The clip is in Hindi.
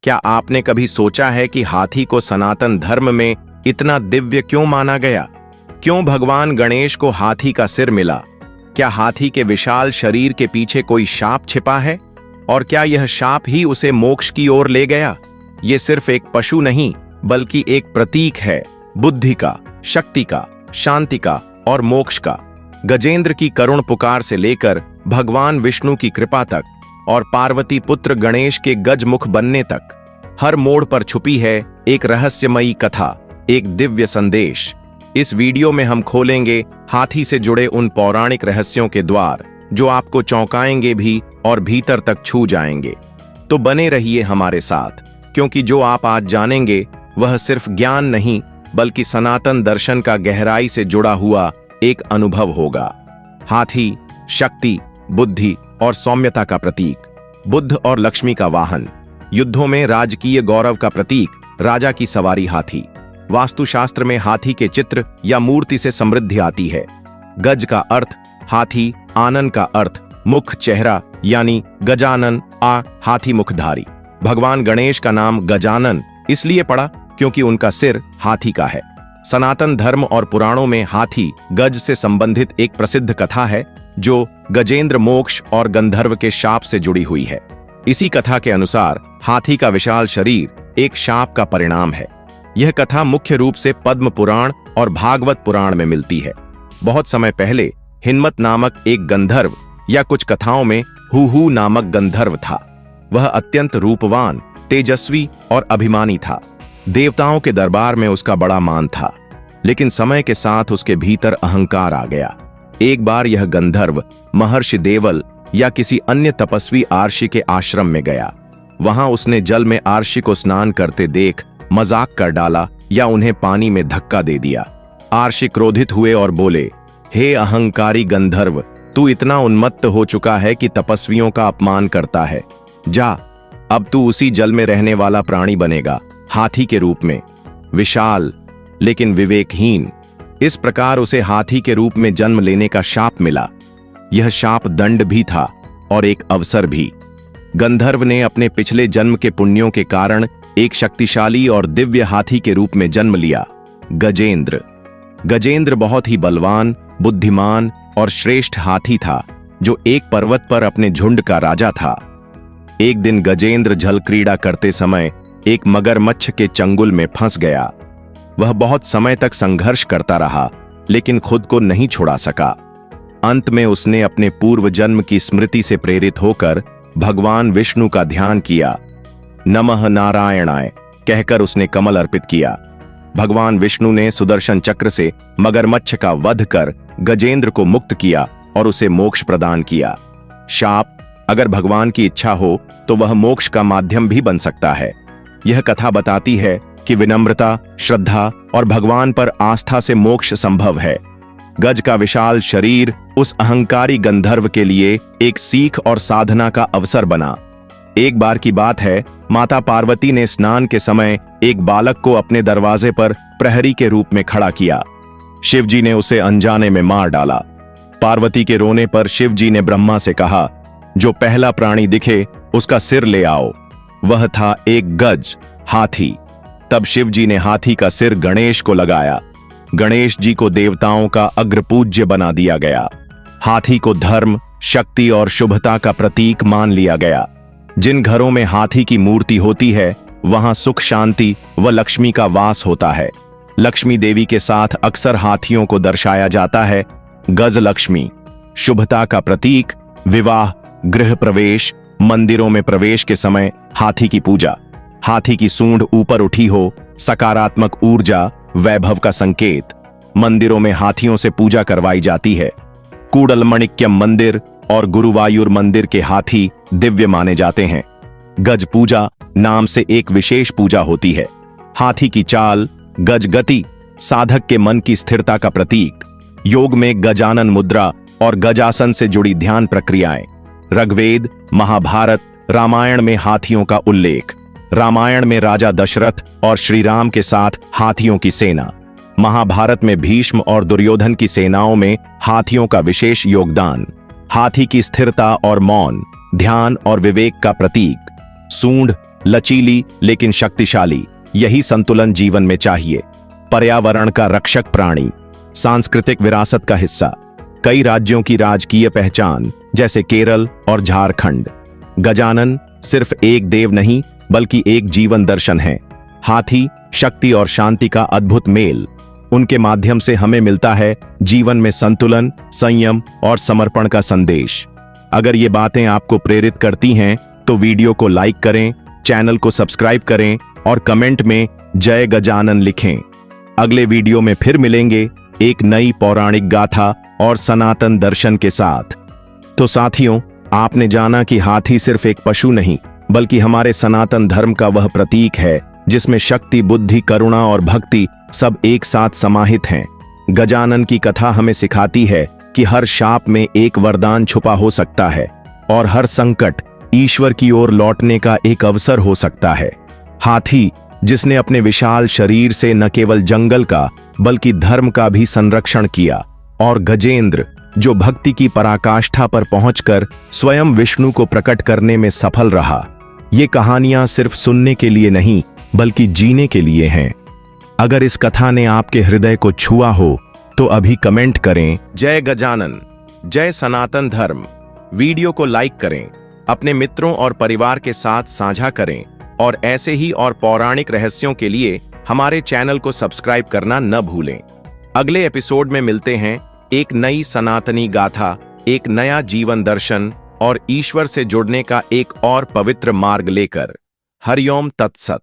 क्या आपने कभी सोचा है कि हाथी को सनातन धर्म में इतना दिव्य क्यों माना गया? क्यों भगवान गणेश को हाथी का सिर मिला? क्या हाथी के विशाल शरीर के पीछे कोई शाप छिपा है? और क्या यह शाप ही उसे मोक्ष की ओर ले गया? ये सिर्फ एक पशु नहीं, बल्कि एक प्रतीक है बुद्धि का, शक्ति का, शांति का और मोक्ष का। गजेंद्र की करुण पुकार से लेकर भगवान विष्णु की कृपा तक और पार्वती पुत्र गणेश के गजमुख बनने तक, हर मोड़ पर छुपी है एक रहस्यमयी कथा, एक दिव्य संदेश। इस वीडियो में हम खोलेंगे हाथी से जुड़े उन पौराणिक रहस्यों के द्वार जो आपको चौंकाएंगे भी और भीतर तक छू जाएंगे। तो बने रहिए हमारे साथ, क्योंकि जो आप आज जानेंगे वह सिर्फ ज्ञान नहीं, बल्कि सनातन दर्शन का गहराई से जुड़ा हुआ एक अनुभव होगा। हाथी शक्ति, बुद्धि और सौम्यता का प्रतीक, बुद्ध और लक्ष्मी का वाहन, युद्धों में राजकीय गौरव का प्रतीक, राजा की सवारी हाथी। वास्तुशास्त्र में हाथी के चित्र या मूर्ति से समृद्धि आती है। गज का अर्थ हाथी, आनन का अर्थ मुख, चेहरा, यानी गजानन हाथी मुखधारी। भगवान गणेश का नाम गजानन इसलिए पड़ा क्योंकि उनका सिर हाथी का है। सनातन धर्म और पुराणों में हाथी गज से संबंधित एक प्रसिद्ध कथा है जो गजेंद्र मोक्ष और गंधर्व के शाप से जुड़ी हुई है। इसी कथा के अनुसार हाथी का विशाल शरीर एक शाप का परिणाम है। यह कथा मुख्य रूप से पद्म पुराण और भागवत पुराण में मिलती है। बहुत समय पहले हिन्मत नामक एक गंधर्व, या कुछ कथाओं में हुहू नामक गंधर्व था। वह अत्यंत रूपवान, तेजस्वी और अभिमानी था। देवताओं के दरबार में उसका बड़ा मान था, लेकिन समय के साथ उसके भीतर अहंकार आ गया। एक बार यह गंधर्व महर्षि देवल या किसी अन्य तपस्वी आर्षि के आश्रम में गया। वहां उसने जल में आर्षि को स्नान करते देख मजाक कर डाला या उन्हें पानी में धक्का दे दिया। आर्षि क्रोधित हुए और बोले, हे अहंकारी गंधर्व, तू इतना उन्मत्त हो चुका है कि तपस्वियों का अपमान करता है। जा, अब तू उसी जल में रहने वाला प्राणी बनेगा, हाथी के रूप में, विशाल लेकिन विवेकहीन। इस प्रकार उसे हाथी के रूप में जन्म लेने का शाप मिला। यह शाप दंड भी था और एक अवसर भी। गंधर्व ने अपने पिछले जन्म के पुण्यों के कारण एक शक्तिशाली और दिव्य हाथी के रूप में जन्म लिया, गजेंद्र। गजेंद्र बहुत ही बलवान, बुद्धिमान और श्रेष्ठ हाथी था जो एक पर्वत पर अपने झुंड का राजा था। एक दिन गजेंद्र जल क्रीड़ा करते समय एक मगरमच्छ के चंगुल में फंस गया। वह बहुत समय तक संघर्ष करता रहा, लेकिन खुद को नहीं छुड़ा सका। अंत में उसने अपने पूर्व जन्म की स्मृति से प्रेरित होकर भगवान विष्णु का ध्यान किया। नमः नारायणाय कहकर उसने कमल अर्पित किया। भगवान विष्णु ने सुदर्शन चक्र से मगरमच्छ का वध कर गजेंद्र को मुक्त किया और उसे मोक्ष प्रदान किया। शाप, अगर भगवान की इच्छा हो तो वह मोक्ष का माध्यम भी बन सकता है। यह कथा बताती है कि विनम्रता, श्रद्धा और भगवान पर आस्था से मोक्ष संभव है। गज का विशाल शरीर उस अहंकारी गंधर्व के लिए एक सीख और साधना का अवसर बना। एक बार की बात है, माता पार्वती ने स्नान के समय एक बालक को अपने दरवाजे पर प्रहरी के रूप में खड़ा किया। शिवजी ने उसे अनजाने में मार डाला। पार्वती के रोने पर शिवजी ने ब्रह्मा से कहा, जो पहला प्राणी दिखे उसका सिर ले आओ। वह था एक गज, हाथी। तब शिवजी ने हाथी का सिर गणेश को लगाया। गणेश जी को देवताओं का अग्रपूज्य बना दिया गया। हाथी को धर्म, शक्ति और शुभता का प्रतीक मान लिया गया। जिन घरों में हाथी की मूर्ति होती है वहां सुख, शांति व लक्ष्मी का वास होता है। लक्ष्मी देवी के साथ अक्सर हाथियों को दर्शाया जाता है। गज लक्ष्मी, शुभता का प्रतीक, विवाह, गृह प्रवेश, मंदिरों में प्रवेश के समय हाथी की पूजा। हाथी की सूंड ऊपर उठी हो, सकारात्मक ऊर्जा, वैभव का संकेत। मंदिरों में हाथियों से पूजा करवाई जाती है। कूडलमणिक्यम मंदिर और गुरुवायूर मंदिर के हाथी दिव्य माने जाते हैं। गज पूजा नाम से एक विशेष पूजा होती है। हाथी की चाल, गज गति, साधक के मन की स्थिरता का प्रतीक। योग में गजानन मुद्रा और गजासन से जुड़ी ध्यान प्रक्रियाएं। ऋग्वेद, महाभारत, रामायण में हाथियों का उल्लेख। रामायण में राजा दशरथ और श्री राम के साथ हाथियों की सेना। महाभारत में भीष्म और दुर्योधन की सेनाओं में हाथियों का विशेष योगदान। हाथी की स्थिरता और मौन, ध्यान और विवेक का प्रतीक। सूंड लचीली लेकिन शक्तिशाली, यही संतुलन जीवन में चाहिए। पर्यावरण का रक्षक प्राणी, सांस्कृतिक विरासत का हिस्सा, कई राज्यों की राजकीय पहचान जैसे केरल और झारखंड। गजानन सिर्फ एक देव नहीं बल्कि एक जीवन दर्शन है। हाथी शक्ति और शांति का अद्भुत मेल। उनके माध्यम से हमें मिलता है जीवन में संतुलन, संयम और समर्पण का संदेश। अगर ये बातें आपको प्रेरित करती हैं तो वीडियो को लाइक करें, चैनल को सब्सक्राइब करें और कमेंट में जय गजानन लिखें। अगले वीडियो में फिर मिलेंगे एक नई पौराणिक गाथा और सनातन दर्शन के साथ। तो साथियों, आपने जाना कि हाथी सिर्फ एक पशु नहीं बल्कि हमारे सनातन धर्म का वह प्रतीक है जिसमें शक्ति, बुद्धि, करुणा और भक्ति सब एक साथ समाहित हैं। गजानन की कथा हमें सिखाती है कि हर शाप में एक वरदान छुपा हो सकता है और हर संकट ईश्वर की ओर लौटने का एक अवसर हो सकता है। हाथी जिसने अपने विशाल शरीर से न केवल जंगल का बल्कि धर्म का भी संरक्षण किया, और गजेंद्र जो भक्ति की पराकाष्ठा पर पहुंचकर स्वयं विष्णु को प्रकट करने में सफल रहा। ये कहानियां सिर्फ सुनने के लिए नहीं बल्कि जीने के लिए हैं। अगर इस कथा ने आपके हृदय को छुआ हो तो अभी कमेंट करें जय गजानन, जय सनातन धर्म। वीडियो को लाइक करें, अपने मित्रों और परिवार के साथ साझा करें और ऐसे ही और पौराणिक रहस्यों के लिए हमारे चैनल को सब्सक्राइब करना न भूलें। अगले एपिसोड में मिलते हैं एक नई सनातनी गाथा, एक नया जीवन दर्शन और ईश्वर से जुड़ने का एक और पवित्र मार्ग लेकर। हरिओम तत्सत।